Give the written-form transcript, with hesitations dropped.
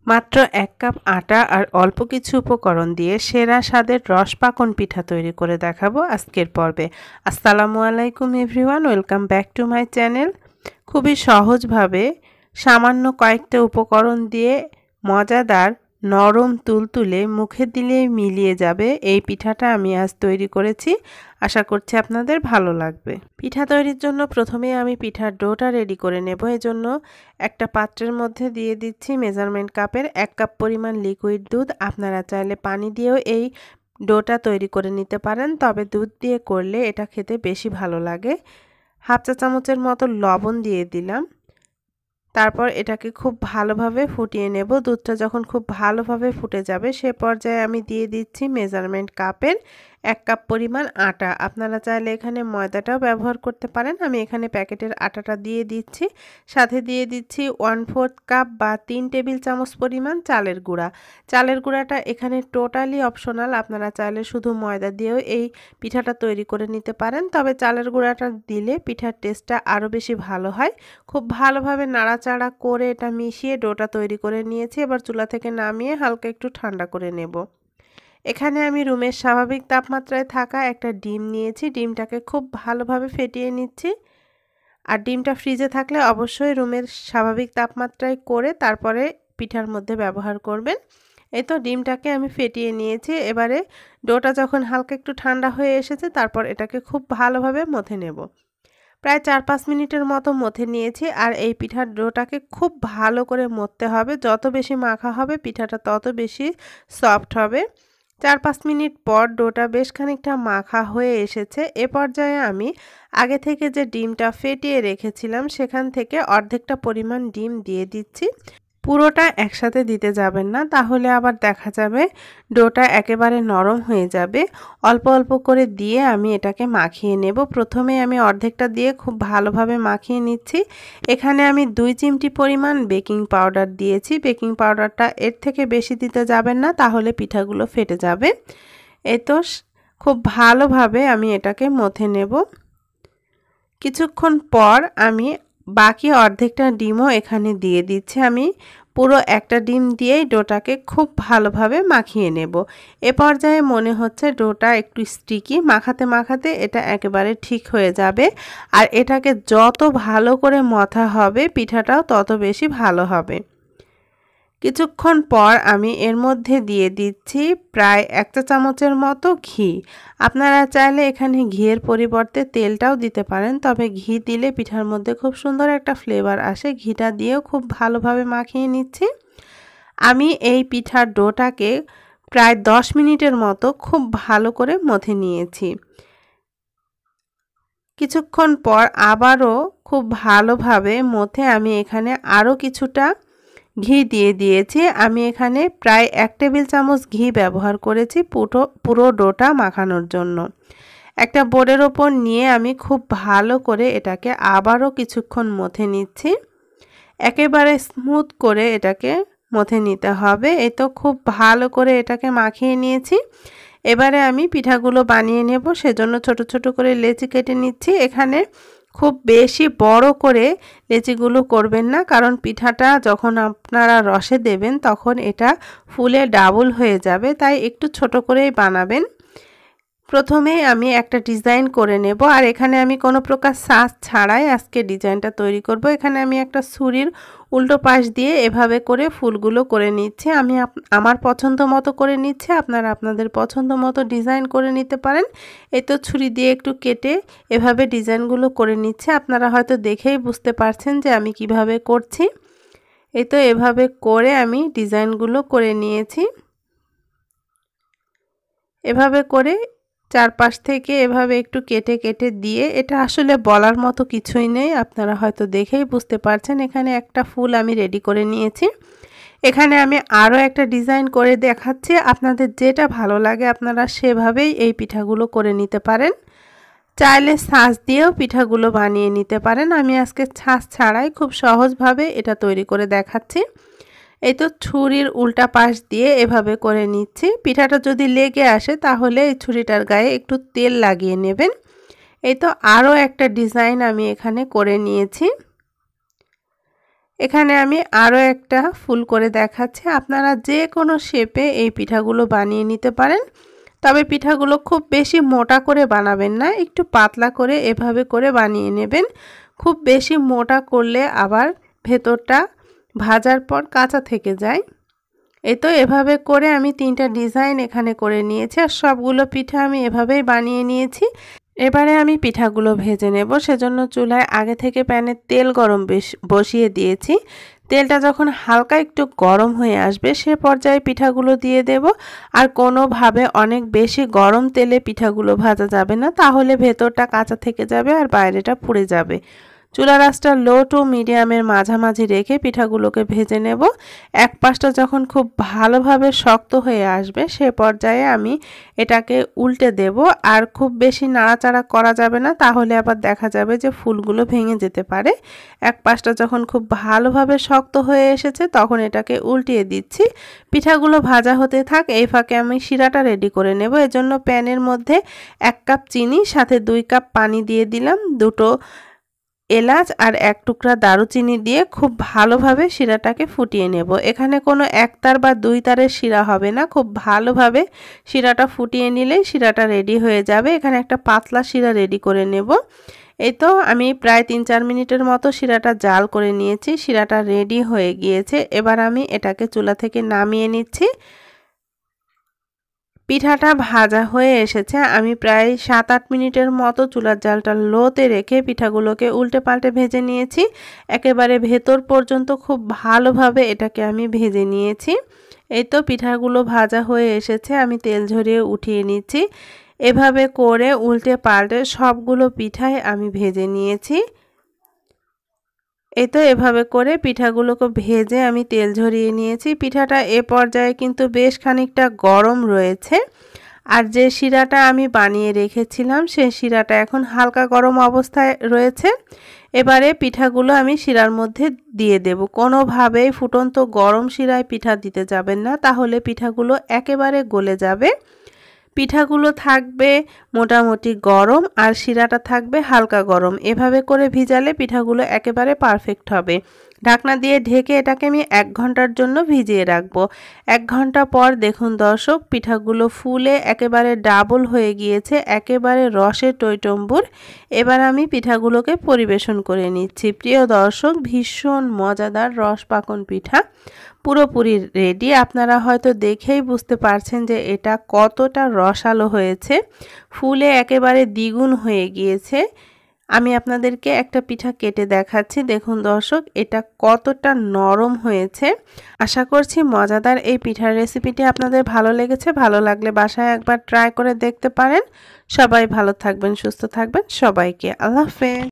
মাত্র ১ কাপ আটা আর অল্প কিছু উপকরণ দিয়ে সেরা স্বাদের রসপাকন পিঠা তৈরি করে দেখাবো আজকের পর্বে। আসসালামু আলাইকুম everyone, welcome back to my channel. খুবই সহজভাবে সামান্য কয়েকটা উপকরণ দিয়ে মজাদার নরম তুলতুলে মুখে দিলেই মিলিয়ে যাবে এই পিঠাটা আমি আজ তৈরি করেছি। আশা করছি আপনাদের ভালো লাগবে। পিঠা তৈরির জন্য প্রথমেই আমি পিঠার ডোটা রেডি করে নেব। এজন্য একটা পাত্রের মধ্যে দিয়ে দিচ্ছি মেজারমেন্ট কাপের 1 কাপ পরিমাণ লিকুইড দুধ। আপনারা চাইলে পানি দিয়েও এই ডোটা তৈরি করে নিতে পারেন, তবে দুধ দিয়ে করলে এটা খেতে বেশি ভালো লাগে। হাফ চা চামচের মতো লবণ দিয়ে দিলাম। তারপর এটাকে খুব ভালোভাবে ফুটিয়ে নেব। দুধটা যখন খুব ভালোভাবে ফুটে যাবে সে পর্যায়ে আমি দিয়ে দিচ্ছি মেজারমেন্ট কাপের 1 কাপ পরিমাণ আটা। আপনারা চাইলে এখানে ময়দাটাও ব্যবহার করতে পারেন, আমি এখানে প্যাকেটের আটাটা দিয়ে দিচ্ছি। সাথে দিয়ে দিচ্ছি 1/4 কাপ বা 3 টেবিল চামচ পরিমাণ চালের গুঁড়া। চালের গুঁড়াটা এখানে টোটালি অপশনাল, আপনারা চাইলে শুধু ময়দা দিয়েও এই পিঠাটা তৈরি করে নিতে পারেন, তবে চালের গুঁড়াটা দিলে পিঠার টেস্টটা আরও বেশি ভালো হয়। খুব ভালোভাবে নাড়াচাড়া করে এটা মিশিয়ে ডোটা তৈরি করে নিয়েছি। এবার চুলা থেকে নামিয়ে হালকা একটু ঠান্ডা করে নেব। এখানে আমি রুমের স্বাভাবিক তাপমাত্রায় থাকা একটা ডিম নিয়েছি, ডিমটাকে খুব ভালোভাবে ফেটিয়ে নিচ্ছি। আর ডিমটা ফ্রিজে থাকলে অবশ্যই রুমের স্বাভাবিক তাপমাত্রায় করে তারপরে পিঠার মধ্যে ব্যবহার করবেন। এই তো ডিমটাকে আমি ফেটিয়ে নিয়েছি। এবারে ডোটা যখন হালকা একটু ঠান্ডা হয়ে এসেছে তারপর এটাকে খুব ভালোভাবে মথে নেব। প্রায় 4-5 মিনিটের মতো মথে নিয়েছি। আর এই পিঠার ডোটাকে খুব ভালো করে মথতে হবে, যত বেশি মাখা হবে পিঠাটা তত বেশি সফট হবে। 4-5 মিনিট পর ডোটা বেশ খানিকটা মাখা হয়ে এসেছে। এ পর্যায়ে আমি আগে থেকে যে ডিমটা ফেটিয়ে রেখেছিলাম সেখান থেকে অর্ধেকটা পরিমাণ ডিম দিয়ে দিচ্ছি। পুরোটা একসাথে দিতে যাবেন না, তাহলে আবার দেখা যাবে ডোটা একেবারে নরম হয়ে যাবে। অল্প অল্প করে দিয়ে আমি এটাকে মাখিয়ে নেব। প্রথমে আমি অর্ধেকটা দিয়ে খুব ভালোভাবে মাখিয়ে নিচ্ছি। এখানে আমি 2 চিমটি পরিমাণ বেকিং পাউডার দিয়েছি। বেকিং পাউডারটা এর থেকে বেশি দিতে যাবেন না, তাহলে পিঠাগুলো ফেটে যাবে। এই তো খুব ভালোভাবে আমি এটাকে মথে নেব। কিছুক্ষণ পর আমি বাকি অর্ধেকটা ডিমও এখানে দিয়ে দিচ্ছি। আমি পুরো একটা ডিম দিয়েই ডোটাকে খুব ভালোভাবে মাখিয়ে নেব। এ পর্যায়ে মনে হচ্ছে ডোটা একটু স্টিকি, মাখাতে মাখাতে এটা একেবারে ঠিক হয়ে যাবে। আর এটাকে যত ভালো করে মথা হবে পিঠাটাও তত বেশি ভালো হবে। কিছুক্ষণ পর আমি এর মধ্যে দিয়ে দিচ্ছি প্রায় 1 চা চামচের মতো ঘি। আপনারা চাইলে এখানে ঘিয়ের পরিবর্তে তেলটাও দিতে পারেন, তবে ঘি দিলে পিঠার মধ্যে খুব সুন্দর একটা ফ্লেভার আসে। ঘিটা দিয়েও খুব ভালোভাবে মাখিয়ে নিচ্ছি। আমি এই পিঠার ডোটাকে প্রায় 10 মিনিটের মতো খুব ভালো করে মথে নিয়েছি। কিছুক্ষণ পর আবারও খুব ভালোভাবে মথে আমি এখানে আরও কিছুটা ঘি দিয়ে দিয়েছি। আমি এখানে প্রায় 1 টেবিল চামচ ঘি ব্যবহার করেছি পুরো ডোটা মাখানোর জন্য। একটা বোর্ডের ওপর নিয়ে আমি খুব ভালো করে এটাকে আবারও কিছুক্ষণ মথে নিচ্ছি। একেবারে স্মুথ করে এটাকে মথে নিতে হবে। এই তো খুব ভালো করে এটাকে মাখিয়ে নিয়েছি। এবারে আমি পিঠাগুলো বানিয়ে নেব, সেজন্য ছোট ছোট করে লেচি কেটে নিচ্ছি। এখানে খুব বেশি বড় করে লেচিগুলো করবেন না, কারণ পিঠাটা যখন আপনারা রসে দেবেন তখন এটা ফুলে ডাবল হয়ে যাবে, তাই একটু ছোট করেই বানাবেন। প্রথমে আমি একটা ডিজাইন করে নেব। আর এখানে আমি কোনো প্রকার সাজ ছাড়াই আজকে ডিজাইনটা তৈরি করব। এখানে আমি একটা ছুরির উল্টো পাশ দিয়ে এভাবে করে ফুলগুলো করে নিচ্ছি। আমি আমার পছন্দ মতো করে নিচ্ছি, আপনারা আপনাদের পছন্দ মতো ডিজাইন করে নিতে পারেন। এই তো ছুরি দিয়ে একটু কেটে এভাবে ডিজাইনগুলো করে নিচ্ছে। আপনারা হয়তো দেখেই বুঝতে পারছেন যে আমি কিভাবে করছি। এই তো এভাবে করে আমি ডিজাইনগুলো করে নিয়েছি। এভাবে করে চারপাশ থেকে এভাবে একটু কেটে কেটে দিয়ে, এটা আসলে বলার মতো কিছুই নেই, আপনারা হয়তো দেখেই বুঝতে পারছেন। এখানে একটা ফুল আমি রেডি করে নিয়েছি। এখানে আমি আরও একটা ডিজাইন করে দেখাচ্ছি। আপনাদের যেটা ভালো লাগে আপনারা সেভাবেই এই পিঠাগুলো করে নিতে পারেন। চাইলে ছাঁচ দিয়েও পিঠাগুলো বানিয়ে নিতে পারেন। আমি আজকে ছাঁচ ছাড়াই খুব সহজভাবে এটা তৈরি করে দেখাচ্ছি। এই তো ছুরির উল্টা পাশ দিয়ে এভাবে করে নিচ্ছি। পিঠাটা যদি লেগে আসে তাহলে এই ছুরিটার গায়ে একটু তেল লাগিয়ে নেবেন। এই তো আরও একটা ডিজাইন আমি এখানে করে নিয়েছি। এখানে আমি আরও একটা ফুল করে দেখাচ্ছি। আপনারা যে কোনো শেপে এই পিঠাগুলো বানিয়ে নিতে পারেন। তবে পিঠাগুলো খুব বেশি মোটা করে বানাবেন না, একটু পাতলা করে এভাবে করে বানিয়ে নেবেন। খুব বেশি মোটা করলে আবার ভেতরটা ভাজার পর কাঁচা থেকে যায়। এই তো এভাবে করে আমি 3টা ডিজাইন এখানে করে নিয়েছি আর সবগুলো পিঠা আমি এভাবেই বানিয়ে নিয়েছি। এবারে আমি পিঠাগুলো ভেজে নেব, সেজন্য চুলায় আগে থেকে প্যানে তেল গরম বসিয়ে দিয়েছি। তেলটা যখন হালকা একটু গরম হয়ে আসবে সে পর্যায়ে পিঠাগুলো দিয়ে দেব। আর কোনোভাবে অনেক বেশি গরম তেলে পিঠাগুলো ভাজা যাবে না, তাহলে ভেতরটা কাঁচা থেকে যাবে আর বাইরেটা পুড়ে যাবে। চুলার আঁচটা লো টু মিডিয়ামের মাঝামাঝি রেখে পিঠাগুলোকে ভেজে নেব। এক পাশটা যখন খুব ভালোভাবে শক্ত হয়ে আসবে সে পর্যায়ে আমি এটাকে উল্টে দেব। আর খুব বেশি নাড়াচাড়া করা যাবে না, তাহলে আবার দেখা যাবে যে ফুলগুলো ভেঙে যেতে পারে। এক পাশটা যখন খুব ভালোভাবে শক্ত হয়ে এসেছে তখন এটাকে উল্টিয়ে দিচ্ছি। পিঠাগুলো ভাজা হতে থাক, এই ফাঁকে আমি শিরাটা রেডি করে নেব। এজন্য প্যানের মধ্যে 1 কাপ চিনি সাথে 2 কাপ পানি দিয়ে দিলাম। 2টো এলাচ আর 1 টুকরা দারুচিনি দিয়ে খুব ভালোভাবে শিরাটাকে ফুটিয়ে নেব। এখানে কোনো 1 তার বা 2 তারের শিরা হবে না, খুব ভালোভাবে শিরাটা ফুটিয়ে নিলেই শিরাটা রেডি হয়ে যাবে। এখানে একটা পাতলা শিরা রেডি করে নেব। এই তো আমি প্রায় 3-4 মিনিটের মতো শিরাটা জাল করে নিয়েছি। শিরাটা রেডি হয়ে গিয়েছে। এবার আমি এটাকে চুলা থেকে নামিয়ে নিচ্ছি। পিঠাটা ভাজা হয়ে এসেছে। আমি প্রায় 7-8 মিনিটের মতো চুলার জালটা লোতে রেখে পিঠাগুলোকে উল্টে পাল্টে ভেজে নিয়েছি। একেবারে ভেতর পর্যন্ত খুব ভালোভাবে এটাকে আমি ভেজে নিয়েছি। এই তো পিঠাগুলো ভাজা হয়ে এসেছে, আমি তেল ঝরিয়ে উঠিয়ে নিচ্ছি। এভাবে করে উল্টে পাল্টে সবগুলো পিঠাই আমি ভেজে নিয়েছি। এই তো এভাবে করে পিঠাগুলোকে ভেজে আমি তেল ঝরিয়ে নিয়েছি। পিঠাটা এ পর্যায়ে কিন্তু বেশ খানিকটা গরম রয়েছে। আর যে শিরাটা আমি বানিয়ে রেখেছিলাম সেই শিরাটা এখন হালকা গরম অবস্থায় রয়েছে। এবারে পিঠাগুলো আমি শিরার মধ্যে দিয়ে দেব। কোনোভাবেই ফুটন্ত গরম শিরায় পিঠা দিতে যাবেন না, তাহলে পিঠাগুলো একেবারে গলে যাবে। পিঠাগুলো থাকবে মোটামুটি গরম আর শিরাটা থাকবে হালকা গরম। এভাবে করে ভিজালে পিঠাগুলো একেবারে পারফেক্ট হবে। ঢাকনা দিয়ে ঢেকে এটাকে আমি 1 ঘন্টার জন্য ভিজিয়ে রাখবো। 1 ঘন্টা পর দেখুন দর্শক, পিঠাগুলো ফুলে একেবারে ডাবল হয়ে গিয়েছে, একেবারে রসে টইটম্বুর। এবার আমি পিঠাগুলোকে পরিবেশন করে নিচ্ছি। প্রিয় দর্শক, ভীষণ মজাদার রস পাকন পিঠা পুরোপুরি রেডি। আপনারা হয়তো দেখেই বুঝতে পারছেন যে এটা কতটা রসালো হয়েছে, ফুলে একেবারে দ্বিগুণ হয়ে গিয়েছে। আমি আপনাদেরকে একটা পিঠা কেটে দেখাচ্ছি। দেখুন দর্শক, এটা কতটা নরম হয়েছে। আশা করছি মজাদার এই পিঠার রেসিপিটি আপনাদের ভালো লেগেছে। ভালো লাগলে বাসায় একবার ট্রাই করে দেখতে পারেন। সবাই ভালো থাকবেন, সুস্থ থাকবেন। সবাইকে আল্লাহ হাফেজ।